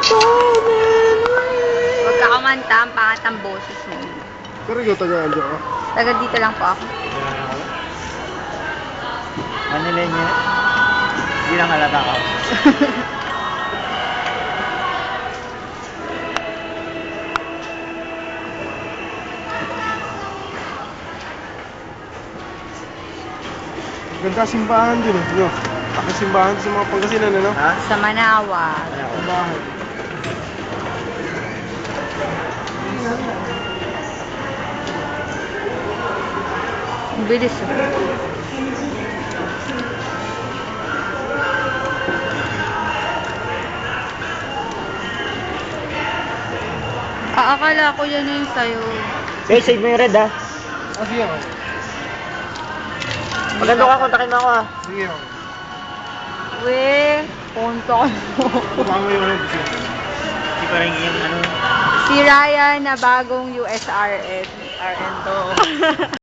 Huwag ka kumanta, ang pangat ang boses mo. Pero ikaw taga-andyo ka? Taga dito lang po ako. Manilenyo. Hindi lang halata ka. Ganda simbahan din eh. Yo. Ang simbahan sa mga Pangasinan, ano? Ha? Sa Manawa. Simbahan. Ang bilis oh. Akala ko yan yung sayo. Hey, save mo yung red ha. Ah, sige ako. Maganda ka, kontakin mo ako ha. Sige ako. We, punto ko. Baka mo yung red. Hindi pa rin yung ano. Si Ryan na bagong USRN. RN to.